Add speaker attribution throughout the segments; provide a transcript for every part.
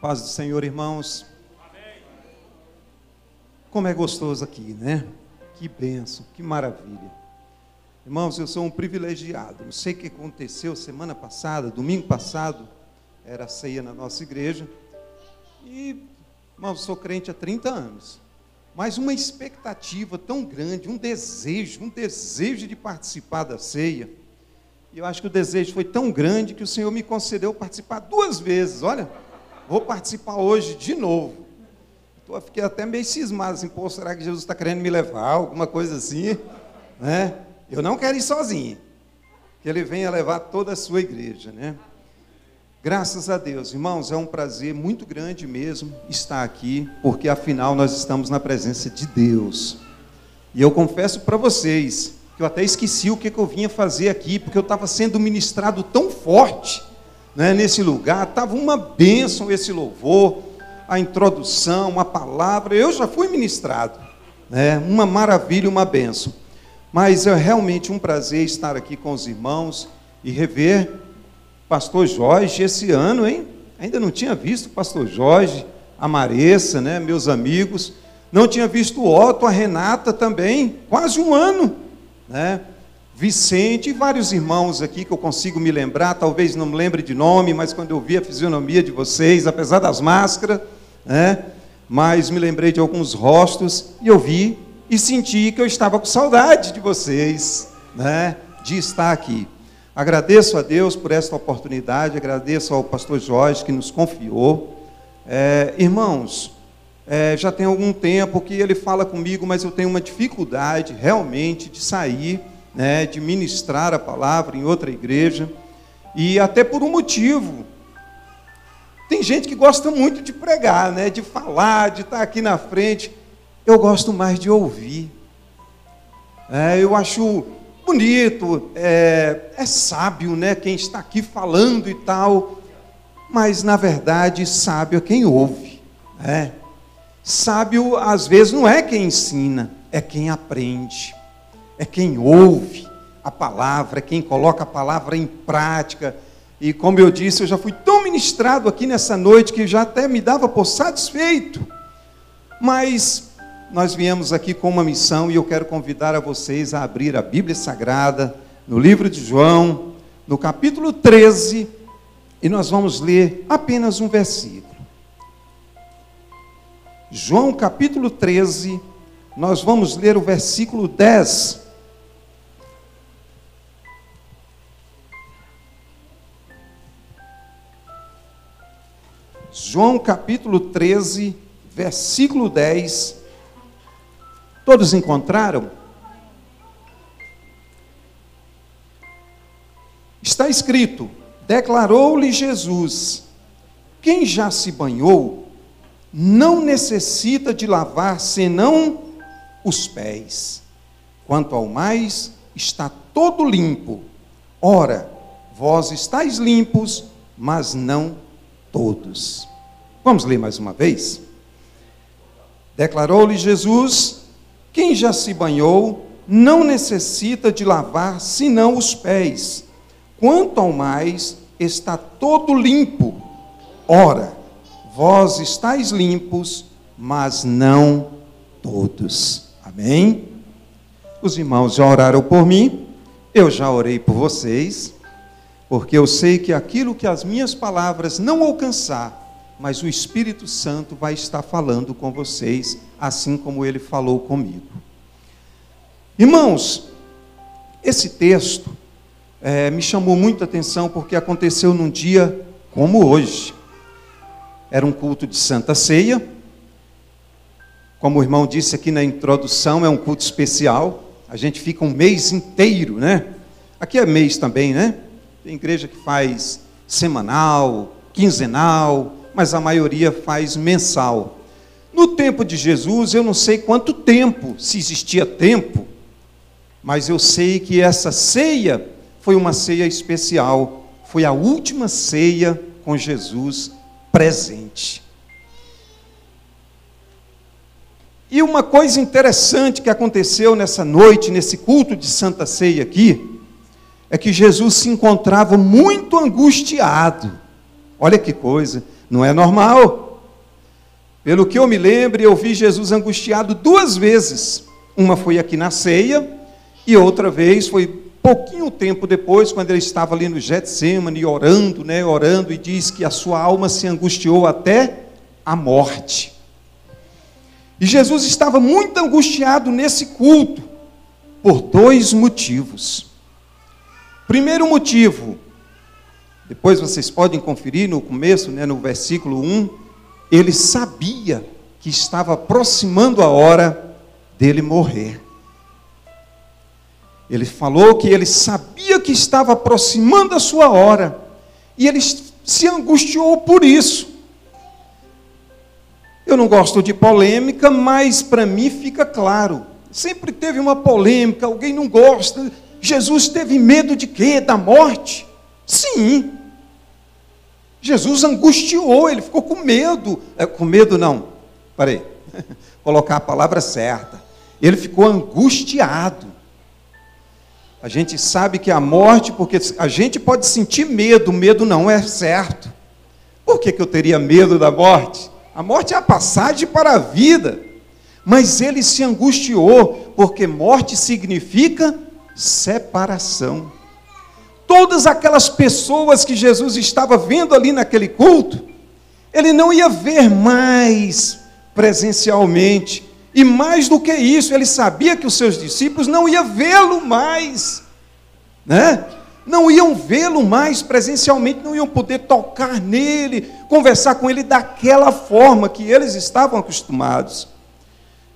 Speaker 1: Paz do Senhor, irmãos. Como é gostoso aqui, né? Que bênção, que maravilha. Irmãos, eu sou um privilegiado. Não sei o que aconteceu semana passada, domingo passado, era a ceia na nossa igreja. E, irmãos, sou crente há 30 anos. Mas uma expectativa tão grande, um desejo de participar da ceia. E eu acho que o desejo foi tão grande que o Senhor me concedeu participar 2 vezes. Olha, vou participar hoje de novo. Eu fiquei até meio cismado, assim, pô, será que Jesus está querendo me levar? Alguma coisa assim, né? Eu não quero ir sozinho, que Ele venha levar toda a sua igreja, né? Graças a Deus, irmãos, é um prazer muito grande mesmo estar aqui, porque afinal nós estamos na presença de Deus. E eu confesso para vocês, que eu até esqueci o que eu vinha fazer aqui, porque eu estava sendo ministrado tão forte, né, nesse lugar, estava uma bênção esse louvor, a introdução, a palavra, eu já fui ministrado, né, uma maravilha, uma bênção. Mas é realmente um prazer estar aqui com os irmãos e rever pastor Jorge esse ano, hein? Ainda não tinha visto o pastor Jorge, a Maressa, né, meus amigos, não tinha visto o Otto, a Renata também, quase um ano, né? Vicente e vários irmãos aqui que eu consigo me lembrar, talvez não me lembre de nome, mas quando eu vi a fisionomia de vocês, apesar das máscaras, né? Mas me lembrei de alguns rostos e eu vi e senti que eu estava com saudade de vocês, né? De estar aqui. Agradeço a Deus por esta oportunidade, agradeço ao pastor Jorge que nos confiou. Irmãos, já tem algum tempo que ele fala comigo, mas eu tenho uma dificuldade realmente de sair, né, de ministrar a palavra em outra igreja, e até por um motivo. Tem gente que gosta muito de pregar, né, de falar, de estar aqui na frente. Eu gosto mais de ouvir. Eu acho bonito, é sábio, né, quem está aqui falando e tal, mas na verdade sábio é quem ouve, né? Sábio às vezes não é quem ensina, é quem aprende. É quem ouve a palavra, é quem coloca a palavra em prática. E como eu disse, eu já fui tão ministrado aqui nessa noite que já até me dava por satisfeito. Mas nós viemos aqui com uma missão e eu quero convidar a vocês a abrir a Bíblia Sagrada, no livro de João, no capítulo 13, e nós vamos ler apenas um versículo. João capítulo 13, nós vamos ler o versículo 10. João capítulo 13, versículo 10. Todos encontraram? Está escrito: declarou-lhe Jesus: quem já se banhou não necessita de lavar senão os pés. Quanto ao mais, está todo limpo. Ora, vós estáis limpos, mas não todos. Vamos ler mais uma vez? Declarou-lhe Jesus: quem já se banhou não necessita de lavar senão os pés. Quanto ao mais, está todo limpo. Ora, vós estáis limpos, mas não todos. Amém? Os irmãos já oraram por mim, eu já orei por vocês, porque eu sei que aquilo que as minhas palavras não alcançar, mas o Espírito Santo vai estar falando com vocês, assim como Ele falou comigo. Irmãos, esse texto me chamou muita atenção, porque aconteceu num dia como hoje. Era um culto de Santa Ceia. Como o irmão disse aqui na introdução, é um culto especial. A gente fica um mês inteiro, né? Aqui é mês também, né? Tem igreja que faz semanal, quinzenal, mas a maioria faz mensal. No tempo de Jesus, eu não sei quanto tempo, se existia tempo, mas eu sei que essa ceia foi uma ceia especial. Foi a última ceia com Jesus presente. E uma coisa interessante que aconteceu nessa noite, nesse culto de Santa Ceia aqui, é que Jesus se encontrava muito angustiado. Olha que coisa, Não é normal. Pelo que eu me lembro, eu vi Jesus angustiado 2 vezes. Uma foi aqui na ceia, e outra vez foi pouquinho tempo depois, quando ele estava ali no Getsemane, orando, orando, e diz que a sua alma se angustiou até a morte. E Jesus estava muito angustiado nesse culto, por 2 motivos. Primeiro motivo, depois vocês podem conferir no começo, no versículo 1, ele sabia que estava aproximando a hora dele morrer. Ele falou que ele sabia que estava aproximando a sua hora, e ele se angustiou por isso. Eu não gosto de polêmica, mas para mim fica claro. Sempre teve uma polêmica, alguém não gosta. Jesus teve medo de quê? Da morte? Sim. Jesus angustiou, ele ficou com medo. Com medo não, parei. Colocar a palavra certa. Ele ficou angustiado. A gente sabe que a morte, porque a gente pode sentir medo, medo não é certo. Por que eu teria medo da morte? A morte é a passagem para a vida. Mas ele se angustiou, porque morte significa separação. Todas aquelas pessoas que Jesus estava vendo ali naquele culto, ele não ia ver mais presencialmente. E mais do que isso, ele sabia que os seus discípulos não iam vê-lo mais, Não iam vê-lo mais presencialmente, não iam poder tocar nele, conversar com ele daquela forma que eles estavam acostumados.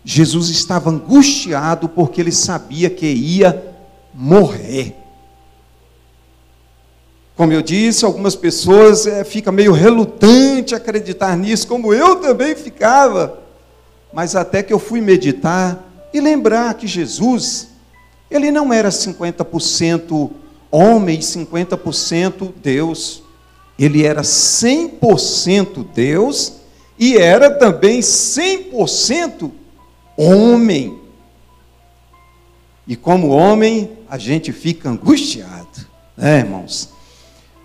Speaker 1: Jesus estava angustiado porque ele sabia que ia morrer. Como eu disse, algumas pessoas ficam meio relutantes a acreditar nisso, como eu também ficava. Mas até que eu fui meditar e lembrar que Jesus, ele não era 50% homem e 50% Deus. Ele era 100% Deus e era também 100% homem. E como homem, a gente fica angustiado, irmãos?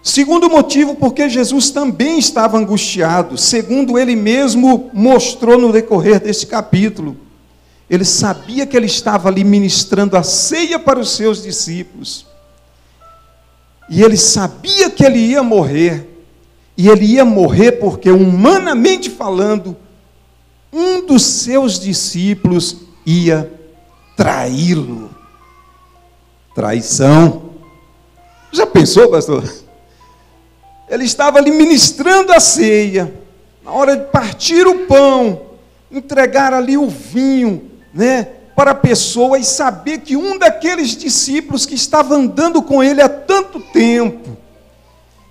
Speaker 1: Segundo motivo, porque Jesus também estava angustiado, segundo ele mesmo mostrou no decorrer deste capítulo. Ele sabia que ele estava ali ministrando a ceia para os seus discípulos. E ele sabia que ele ia morrer. E ele ia morrer porque, humanamente falando, um dos seus discípulos ia traí-lo. Traição. Já pensou, pastor? Ele estava ali ministrando a ceia, na hora de partir o pão, entregar ali o vinho, para a pessoa, e saber que um daqueles discípulos que estava andando com ele há tanto tempo,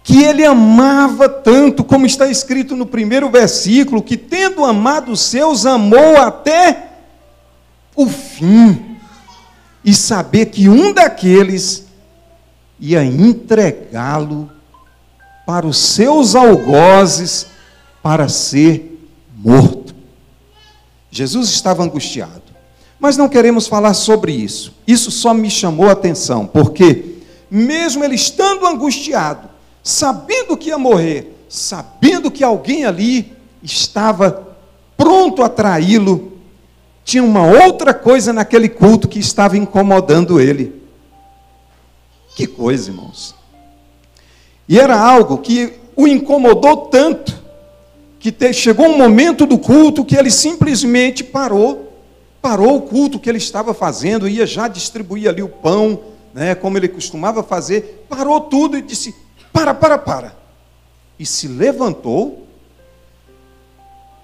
Speaker 1: que ele amava tanto, como está escrito no primeiro versículo, que tendo amado os seus, amou até o fim, e saber que um daqueles ia entregá-lo para os seus algozes, para ser morto. Jesus estava angustiado, mas não queremos falar sobre isso. Isso só me chamou a atenção, porque mesmo ele estando angustiado, sabendo que ia morrer, sabendo que alguém ali estava pronto a traí-lo, tinha uma outra coisa naquele culto que estava incomodando ele. Que coisa, irmãos! E era algo que o incomodou tanto, que chegou um momento do culto que ele simplesmente parou o culto que ele estava fazendo, ia já distribuir ali o pão, como ele costumava fazer, parou tudo e disse, para. E se levantou,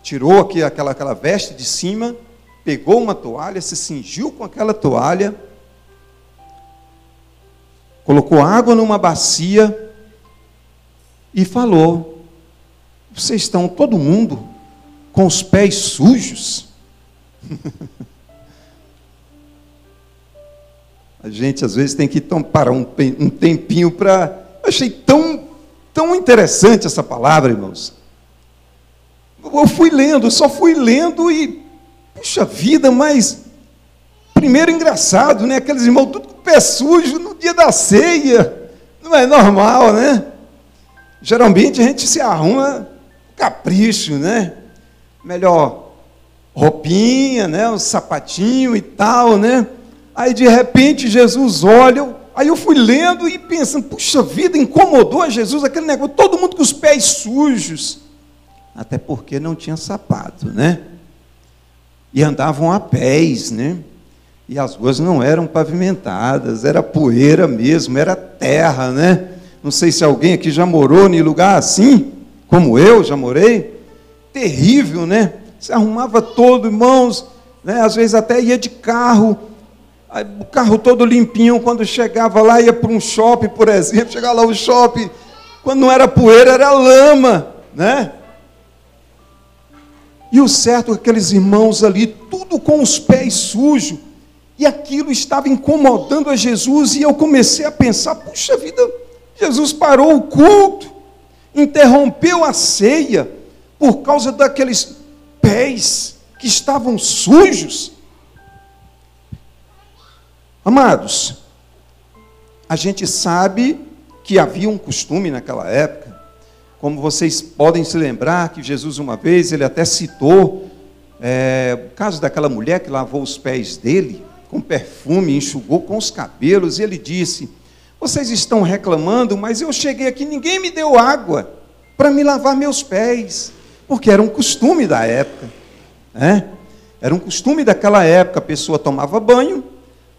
Speaker 1: tirou aqui aquela veste de cima, pegou uma toalha, se cingiu com aquela toalha, colocou água numa bacia e falou, vocês estão todo mundo com os pés sujos? A gente às vezes tem que parar um tempinho para... Achei tão interessante essa palavra, irmãos. Eu só fui lendo e... Puxa vida, mas... Primeiro engraçado, aqueles irmãos tudo com o pé sujo no dia da ceia. Não é normal, Geralmente a gente se arruma capricho, né? Melhor roupinha, né? Um sapatinho e tal, né? Aí de repente Jesus olha, aí eu fui lendo e pensando, puxa vida, incomodou a Jesus aquele negócio, todo mundo com os pés sujos, até porque não tinha sapato, né? E andavam a pés, né? E as ruas não eram pavimentadas, era poeira mesmo, era terra, né? Não sei se alguém aqui já morou em lugar assim, como eu já morei. Terrível, né? Se arrumava todo, irmãos, né? Às vezes até ia de carro, aí, o carro todo limpinho, quando chegava lá, ia para um shopping, por exemplo, chegava lá o shopping, quando não era poeira, era lama, né? E o certo é que aqueles irmãos ali, tudo com os pés sujos, e aquilo estava incomodando a Jesus, e eu comecei a pensar, puxa vida, Jesus parou o culto, interrompeu a ceia, por causa daqueles pés que estavam sujos. Amados, a gente sabe que havia um costume naquela época, como vocês podem se lembrar, que Jesus uma vez, ele até citou, o caso daquela mulher que lavou os pés dele, com perfume, enxugou com os cabelos, e ele disse, vocês estão reclamando, mas eu cheguei aqui, ninguém me deu água para me lavar meus pés, porque era um costume da época, né? Era um costume daquela época, a pessoa tomava banho,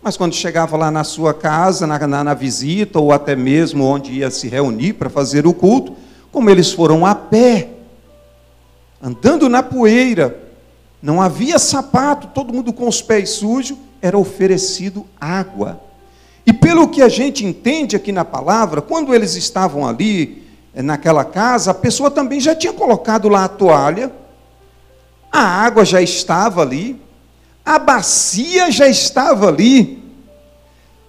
Speaker 1: mas quando chegava lá na sua casa, na visita, ou até mesmo onde ia se reunir para fazer o culto, como eles foram a pé, andando na poeira, não havia sapato, todo mundo com os pés sujos, era oferecido água. E pelo que a gente entende aqui na palavra, quando eles estavam ali, naquela casa, a pessoa também já tinha colocado lá a toalha, a água já estava ali, a bacia já estava ali,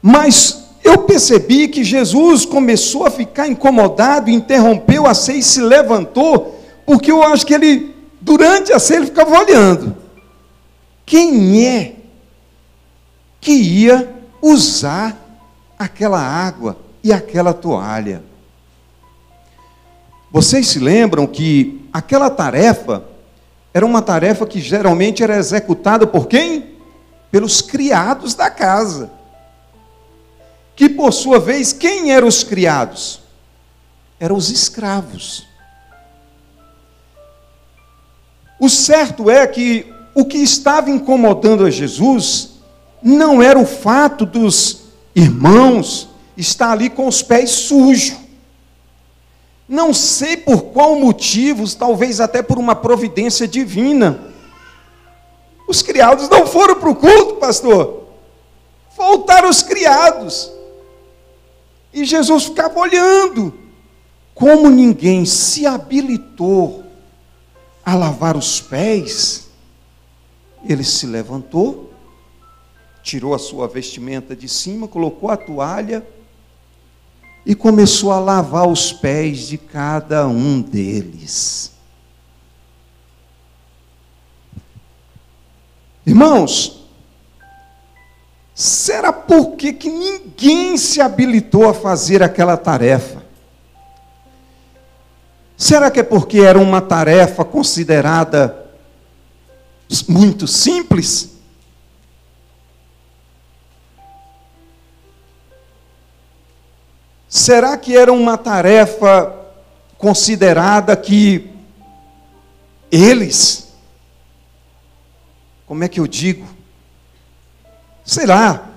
Speaker 1: mas eu percebi que Jesus começou a ficar incomodado, interrompeu a ceia e se levantou, porque eu acho que ele, durante a ceia, ele ficava olhando. Quem é que ia usar aquela água e aquela toalha? Vocês se lembram que aquela tarefa era uma tarefa que geralmente era executada por quem? Pelos criados da casa. Que por sua vez, quem eram os criados? Eram os escravos. O certo é que o que estava incomodando a Jesus não era o fato dos irmãos estar ali com os pés sujos. Não sei por qual motivos, talvez até por uma providência divina. Os criados não foram para o culto, pastor. Voltaram os criados. E Jesus ficava olhando. Como ninguém se habilitou a lavar os pés, ele se levantou, tirou a sua vestimenta de cima, colocou a toalha e começou a lavar os pés de cada um deles. Irmãos, será por que ninguém se habilitou a fazer aquela tarefa? Será que é porque era uma tarefa considerada muito simples? Será que era uma tarefa considerada que eles, como é que eu digo? Sei lá,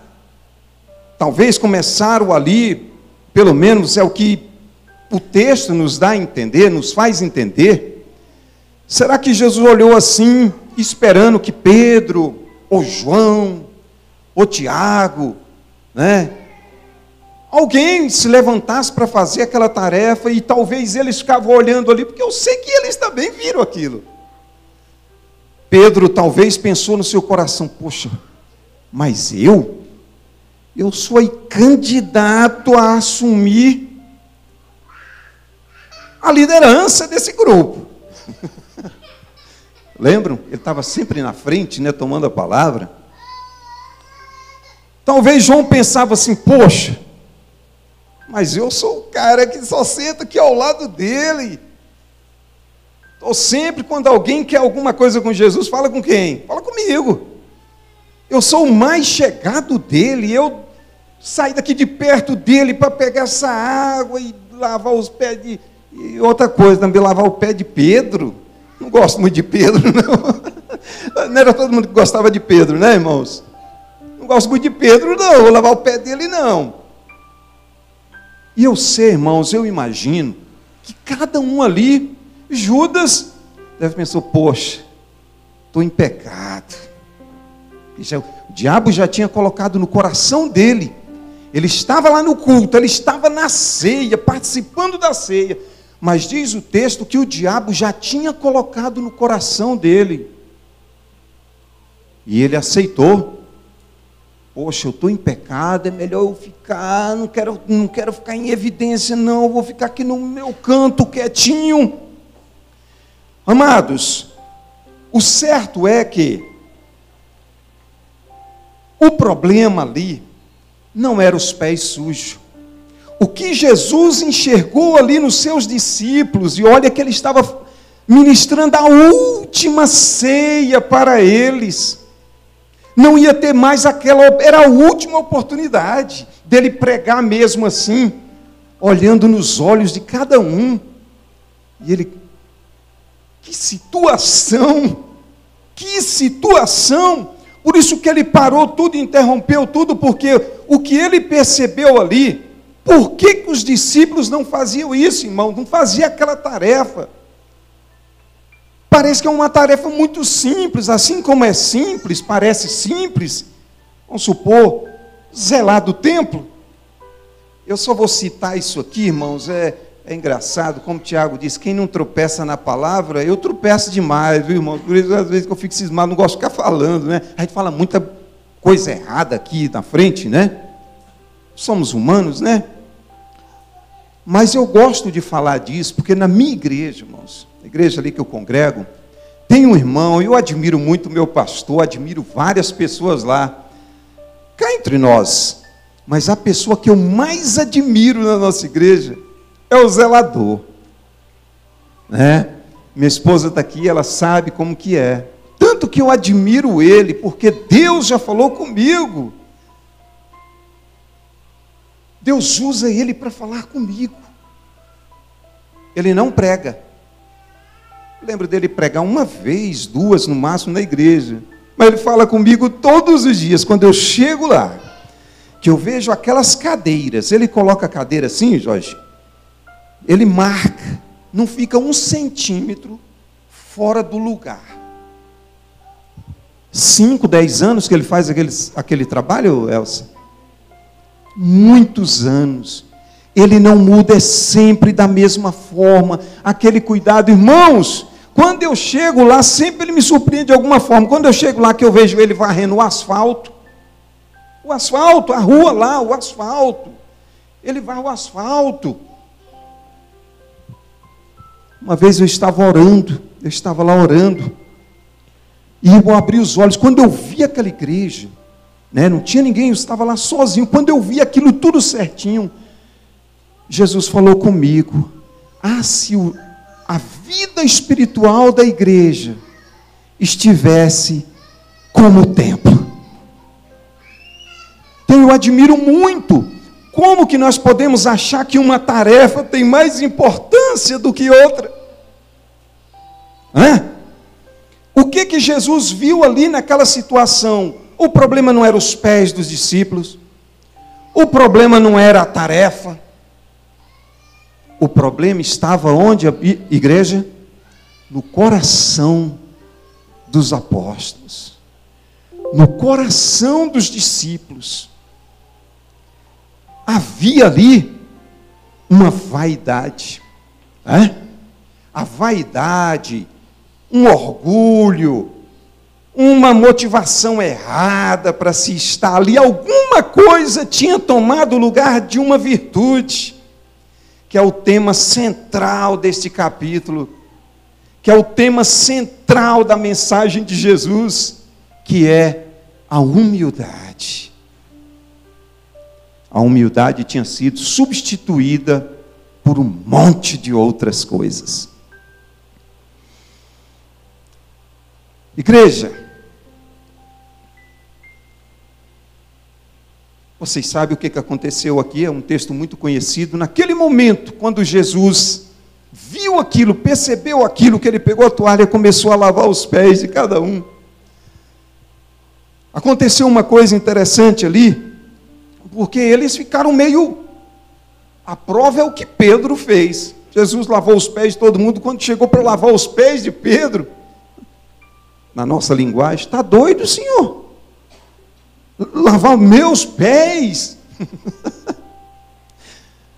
Speaker 1: talvez começaram ali, pelo menos é o que o texto nos dá a entender, nos faz entender. Será que Jesus olhou assim, esperando que Pedro, ou João, ou Tiago, né? Alguém se levantasse para fazer aquela tarefa e talvez eles ficavam olhando ali, porque eu sei que eles também viram aquilo. Pedro talvez pensou no seu coração, poxa, mas eu sou candidato a assumir a liderança desse grupo. Lembram? Ele estava sempre na frente, né, tomando a palavra. Talvez João pensava assim, poxa, mas eu sou o cara que só senta aqui ao lado dele. Estou sempre, quando alguém quer alguma coisa com Jesus, fala com quem? Fala comigo. Eu sou o mais chegado dele, eu saio daqui de perto dele para pegar essa água e lavar os pés de... E outra coisa, também lavar o pé de Pedro. Não gosto muito de Pedro, não. Não era todo mundo que gostava de Pedro, né, irmãos? Não gosto muito de Pedro, não. Vou lavar o pé dele, não. E eu sei, irmãos, eu imagino que cada um ali, Judas, deve pensar, poxa, estou em pecado. O diabo já tinha colocado no coração dele. Ele estava lá no culto, ele estava na ceia, participando da ceia. Mas diz o texto que o diabo já tinha colocado no coração dele. E ele aceitou. Poxa, eu estou em pecado, é melhor eu ficar, não quero ficar em evidência, não, eu vou ficar aqui no meu canto, quietinho. Amados, o certo é que o problema ali não era os pés sujos. O que Jesus enxergou ali nos seus discípulos, e olha que ele estava ministrando a última ceia para eles. Não ia ter mais aquela, era a última oportunidade dele pregar mesmo assim, olhando nos olhos de cada um. E ele, que situação! Por isso que ele parou tudo, interrompeu tudo, porque o que ele percebeu ali, por que os discípulos não faziam isso, irmão? Não faziam aquela tarefa. Parece que é uma tarefa muito simples, assim como é simples, parece simples. Vamos supor, zelar do templo. Eu só vou citar isso aqui, irmãos, é engraçado, como o Tiago disse, quem não tropeça na palavra, eu tropeço demais, viu, irmão? Por isso, às vezes que eu fico cismado, não gosto de ficar falando, né? A gente fala muita coisa errada aqui na frente, né? Somos humanos, né? Mas eu gosto de falar disso, porque na minha igreja, irmãos, a igreja ali que eu congrego, tem um irmão, eu admiro muito o meu pastor, admiro várias pessoas lá, cá entre nós, mas a pessoa que eu mais admiro na nossa igreja é o zelador, né? Minha esposa está aqui, ela sabe como que é, tanto que eu admiro ele, porque Deus já falou comigo, Deus usa ele para falar comigo. Ele não prega. Eu lembro dele pregar uma vez, duas no máximo na igreja. Mas ele fala comigo todos os dias. Quando eu chego lá, que eu vejo aquelas cadeiras. Ele coloca a cadeira assim, Jorge. Ele marca. Não fica 1 centímetro fora do lugar. 5, 10 anos que ele faz aquele trabalho, Elsa? Muitos anos, ele não muda, é sempre da mesma forma, aquele cuidado, irmãos, quando eu chego lá, sempre ele me surpreende de alguma forma, quando eu chego lá que eu vejo ele varrendo o asfalto, a rua lá, o asfalto, ele varre o asfalto. Uma vez eu estava lá orando, e eu abri os olhos, quando eu vi aquela igreja, né? Não tinha ninguém, eu estava lá sozinho. Quando eu vi aquilo tudo certinho, Jesus falou comigo, se a vida espiritual da igreja estivesse como o templo. Então eu admiro muito, como que nós podemos achar que uma tarefa tem mais importância do que outra? O que Jesus viu ali naquela situação? O problema não era os pés dos discípulos. O problema não era a tarefa. O problema estava onde, a igreja? No coração dos apóstolos. No coração dos discípulos. Havia ali uma vaidade. A vaidade, um orgulho, uma motivação errada para se estar ali, alguma coisa tinha tomado o lugar de uma virtude, que é o tema central deste capítulo, que é o tema central da mensagem de Jesus, que é a humildade. A humildade tinha sido substituída por um monte de outras coisas. Igreja, vocês sabem o que aconteceu aqui, é um texto muito conhecido. Naquele momento, quando Jesus viu aquilo, percebeu aquilo, que ele pegou a toalha e começou a lavar os pés de cada um. Aconteceu uma coisa interessante ali, porque eles ficaram meio... A prova é o que Pedro fez. Jesus lavou os pés de todo mundo. Quando chegou para lavar os pés de Pedro, na nossa linguagem, está doido, senhor? Lavar meus pés?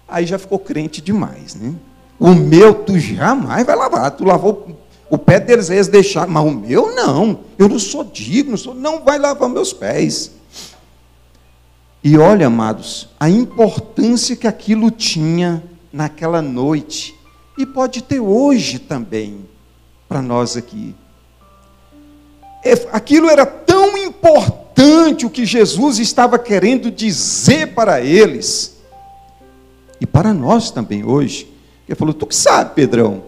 Speaker 1: Aí já ficou crente demais, né? O meu tu jamais vai lavar. Tu lavou o pé deles, eles deixaram, mas o meu não. Eu não sou digno, não vai lavar meus pés. E olha, amados, a importância que aquilo tinha naquela noite, e pode ter hoje também, para nós aqui. Aquilo era tão importante o que Jesus estava querendo dizer para eles, e para nós também hoje. Ele falou, tu que sabe, Pedrão,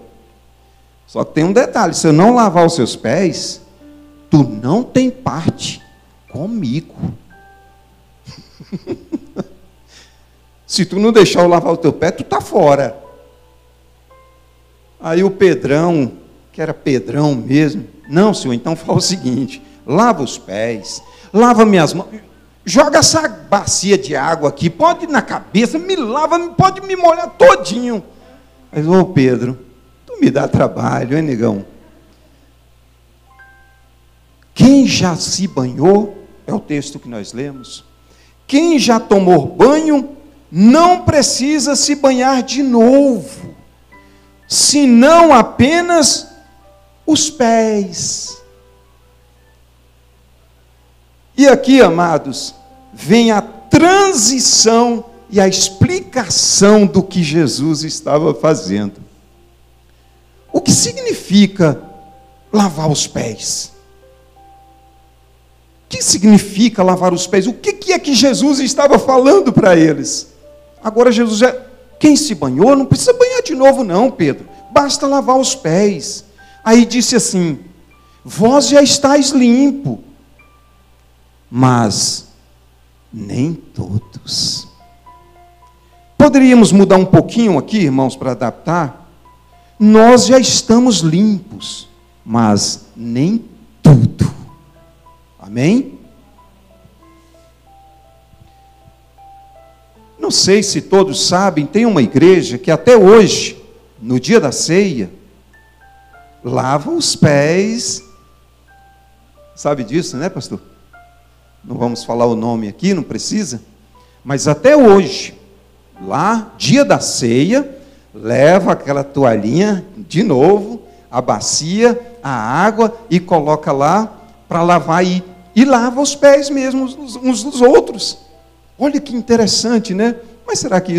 Speaker 1: só que tem um detalhe, se eu não lavar os seus pés, tu não tem parte comigo. Se tu não deixar eu lavar o teu pé, tu está fora. Aí o Pedrão, que era Pedrão mesmo, não, senhor, então fala o seguinte, lava os pés, lava minhas mãos, joga essa bacia de água aqui, pode ir na cabeça, me lava, pode me molhar todinho. Mas, ô Pedro, tu me dá trabalho, hein, negão? Quem já se banhou, é o texto que nós lemos, quem já tomou banho, não precisa se banhar de novo, senão apenas os pés. E aqui, amados, vem a transição e a explicação do que Jesus estava fazendo. O que significa lavar os pés? O que significa lavar os pés? O que é que Jesus estava falando para eles? Agora Jesus quem se banhou não precisa banhar de novo não, Pedro. Basta lavar os pés. Aí disse assim, vós já estáis limpo, mas nem todos. Poderíamos mudar um pouquinho aqui, irmãos, para adaptar? Nós já estamos limpos, mas nem tudo. Amém? Não sei se todos sabem, tem uma igreja que até hoje, no dia da ceia, lava os pés. Sabe disso, né, pastor? Não vamos falar o nome aqui, não precisa. Mas até hoje, lá, dia da ceia, leva aquela toalhinha de novo, a bacia, a água e coloca lá para lavar e lava os pés mesmo uns dos outros. Olha que interessante, né? Mas será que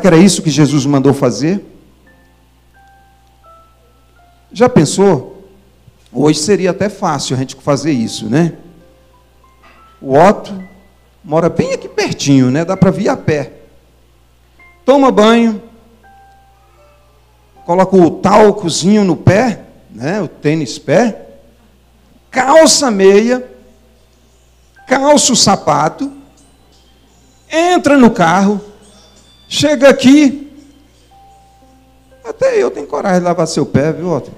Speaker 1: era isso que Jesus mandou fazer? Já pensou? Hoje seria até fácil a gente fazer isso, né? O Otto mora bem aqui pertinho, né? Dá para vir a pé. Toma banho, coloca o talcozinho no pé, né? O tênis pé, calça a meia, calça o sapato, entra no carro, chega aqui, até eu tenho coragem de lavar seu pé, viu, Otto?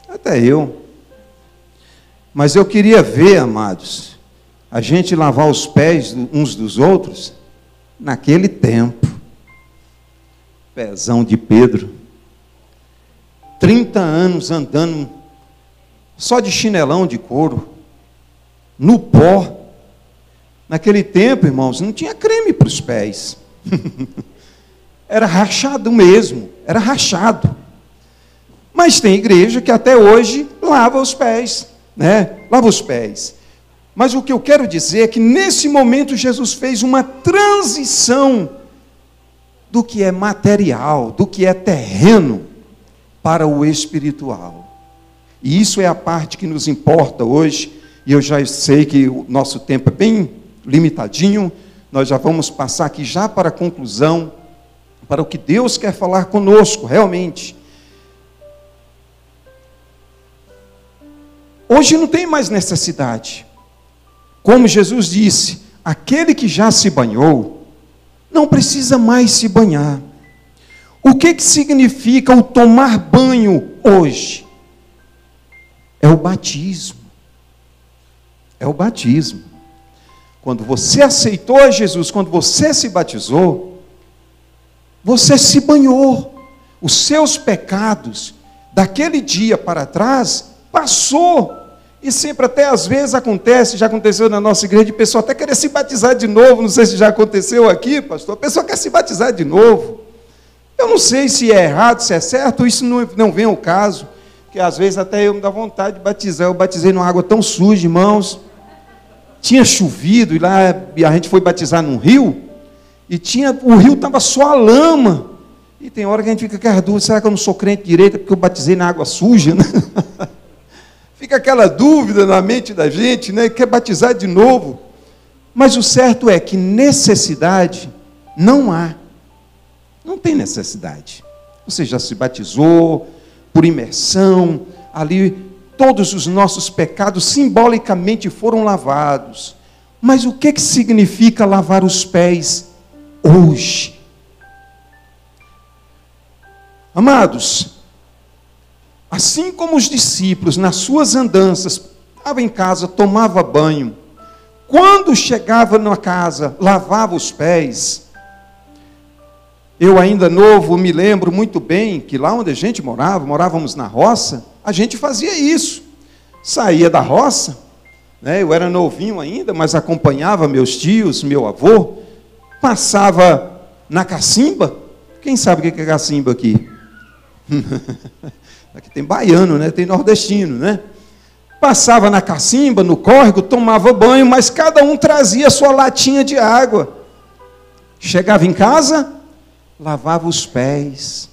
Speaker 1: Até eu. Mas eu queria ver, amados, a gente lavar os pés uns dos outros naquele tempo. Pezão de Pedro, 30 anos andando só de chinelão de couro, no pó. Naquele tempo, irmãos, não tinha creme para os pés. Era rachado mesmo, era rachado. Mas tem igreja que até hoje lava os pés, né? Lava os pés. Mas o que eu quero dizer é que nesse momento Jesus fez uma transição do que é material, do que é terreno, para o espiritual. E isso é a parte que nos importa hoje, e eu já sei que o nosso tempo é bem limitadinho, nós já vamos passar aqui já para a conclusão, para o que Deus quer falar conosco, realmente.
Speaker 2: Hoje não tem mais necessidade. Como Jesus disse, aquele que já se banhou, não precisa mais se banhar. O que significa o tomar banho hoje? É o batismo. É o batismo. Quando você aceitou a Jesus, quando você se batizou, você se banhou. Os seus pecados, daquele dia para trás, passou. E sempre, até às vezes acontece, já aconteceu na nossa igreja, de pessoa até querer se batizar de novo. Não sei se já aconteceu aqui, pastor. A pessoa quer se batizar de novo. Eu não sei se é errado, se é certo, isso não vem ao caso. Porque às vezes até eu me dá vontade de batizar. Eu batizei numa água tão suja, irmãos. Tinha chovido, e lá a gente foi batizar num rio, e o rio estava só a lama. E tem hora que a gente fica com as dúvidas, será que eu não sou crente direito porque eu batizei na água suja, né? Fica aquela dúvida na mente da gente, né? Quer batizar de novo. Mas o certo é que necessidade não há. Não tem necessidade. Você já se batizou por imersão, ali todos os nossos pecados simbolicamente foram lavados. Mas o que significa lavar os pés hoje? Amados, assim como os discípulos, nas suas andanças, estavam em casa, tomava banho, quando chegava na casa, lavava os pés. Eu ainda novo, me lembro muito bem que lá onde a gente morávamos na roça, a gente fazia isso. Saía da roça, né, eu era novinho ainda, mas acompanhava meus tios, meu avô, passava na cacimba. Quem sabe o que é cacimba aqui? Aqui tem baiano, né? Tem nordestino, né? Passava na cacimba, no córrego, tomava banho, mas cada um trazia a sua latinha de água. Chegava em casa, lavava os pés.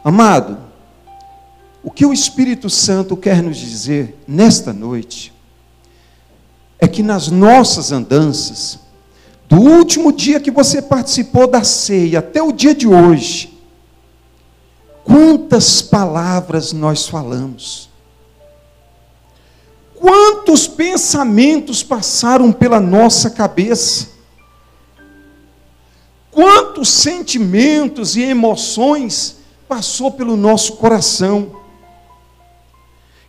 Speaker 2: Amado, o que o Espírito Santo quer nos dizer nesta noite é que nas nossas andanças, do último dia que você participou da ceia até o dia de hoje, quantas palavras nós falamos? Quantos pensamentos passaram pela nossa cabeça? Quantos sentimentos e emoções passou pelo nosso coração?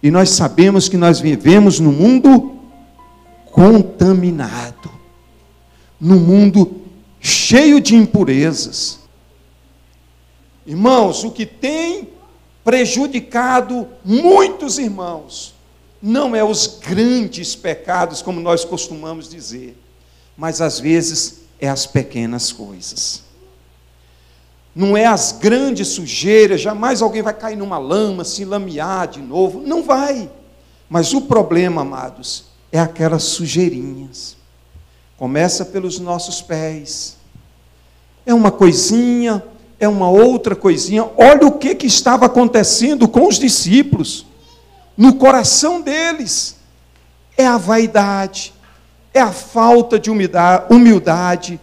Speaker 2: E nós sabemos que nós vivemos num mundo contaminado, num mundo cheio de impurezas. Irmãos, o que tem prejudicado muitos irmãos não é os grandes pecados, como nós costumamos dizer, mas às vezes é as pequenas coisas. Não é as grandes sujeiras, jamais alguém vai cair numa lama, se lamear de novo, não vai. Mas o problema, amados, é aquelas sujeirinhas. Começa pelos nossos pés. É uma coisinha, é uma outra coisinha. Olha o que estava acontecendo com os discípulos. No coração deles. É a vaidade, é a falta de humildade.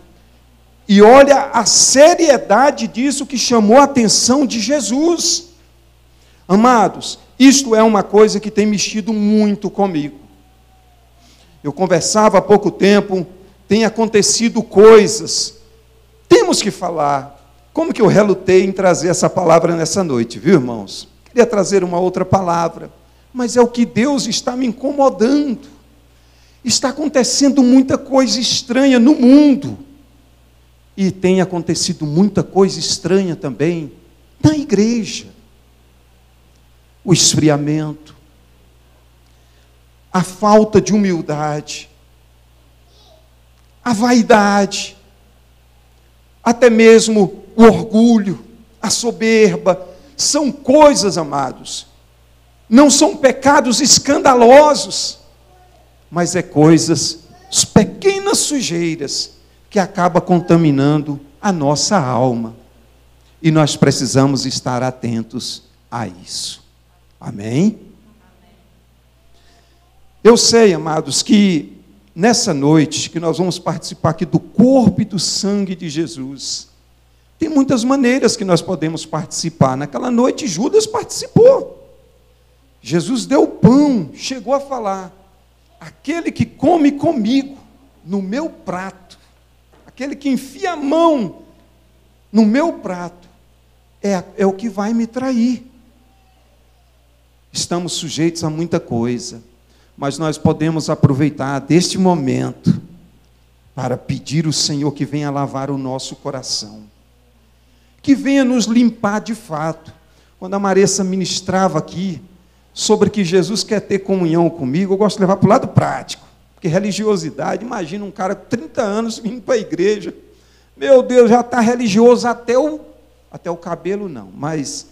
Speaker 2: E olha a seriedade disso que chamou a atenção de Jesus. Amados, isto é uma coisa que tem mexido muito comigo. Eu conversava há pouco tempo, tem acontecido coisas. Temos que falar. Como que eu relutei em trazer essa palavra nessa noite, viu, irmãos? Queria trazer uma outra palavra, mas é o que Deus está me incomodando. Está acontecendo muita coisa estranha no mundo. E tem acontecido muita coisa estranha também na igreja. O esfriamento, a falta de humildade, a vaidade, até mesmo o orgulho, a soberba, são coisas, amados, não são pecados escandalosos, mas é coisas, pequenas sujeiras, que acaba contaminando a nossa alma. E nós precisamos estar atentos a isso. Amém? Eu sei, amados, que nessa noite, que nós vamos participar aqui do corpo e do sangue de Jesus, tem muitas maneiras que nós podemos participar. Naquela noite, Judas participou. Jesus deu pão, chegou a falar: aquele que come comigo, no meu prato, aquele que enfia a mão no meu prato, é o que vai me trair. Estamos sujeitos a muita coisa, mas nós podemos aproveitar deste momento para pedir ao Senhor que venha lavar o nosso coração, que venha nos limpar de fato. Quando a Maressa ministrava aqui sobre que Jesus quer ter comunhão comigo, eu gosto de levar para o lado prático, porque religiosidade, imagina um cara com 30 anos vindo para a igreja, meu Deus, já está religioso até o cabelo não, mas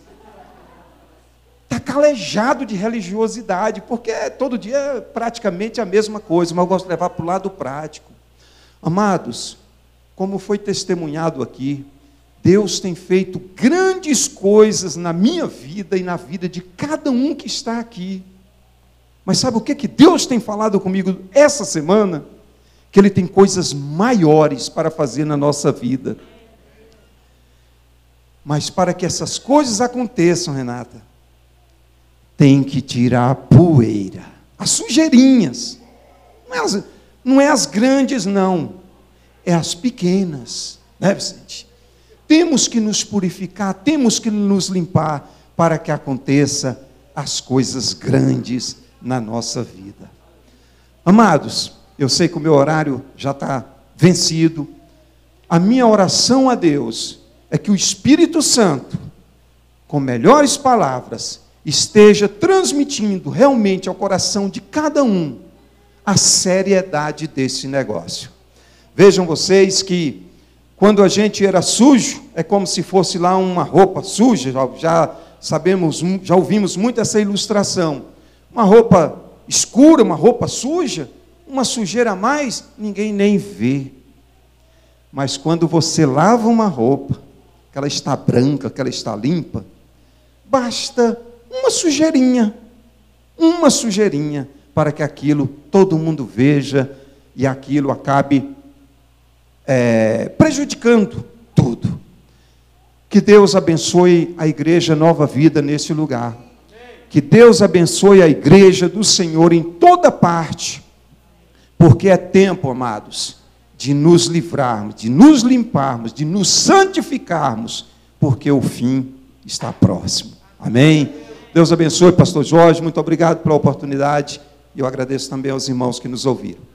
Speaker 2: está calejado de religiosidade, porque todo dia é praticamente a mesma coisa, mas eu gosto de levar para o lado prático. Amados, como foi testemunhado aqui, Deus tem feito grandes coisas na minha vida e na vida de cada um que está aqui. Mas sabe o que Deus tem falado comigo essa semana? Que Ele tem coisas maiores para fazer na nossa vida. Mas para que essas coisas aconteçam, Renata, tem que tirar a poeira, as sujeirinhas. Não é as grandes, não. É as pequenas. Né, Vicente? Temos que nos purificar, temos que nos limpar para que aconteça as coisas grandes na nossa vida. Amados, eu sei que o meu horário já está vencido. A minha oração a Deus é que o Espírito Santo, com melhores palavras, esteja transmitindo realmente ao coração de cada um a seriedade desse negócio. Vejam vocês que quando a gente era sujo, é como se fosse lá uma roupa suja, já sabemos, já ouvimos muito essa ilustração. Uma roupa escura, uma roupa suja, uma sujeira a mais, ninguém nem vê. Mas quando você lava uma roupa, que ela está branca, que ela está limpa, basta uma sujeirinha para que aquilo todo mundo veja e aquilo acabe prejudicando tudo. Que Deus abençoe a Igreja Nova Vida nesse lugar. Que Deus abençoe a Igreja do Senhor em toda parte. Porque é tempo, amados, de nos livrarmos, de nos limparmos, de nos santificarmos, porque o fim está próximo. Amém? Deus abençoe, pastor Jorge, muito obrigado pela oportunidade, e eu agradeço também aos irmãos que nos ouviram.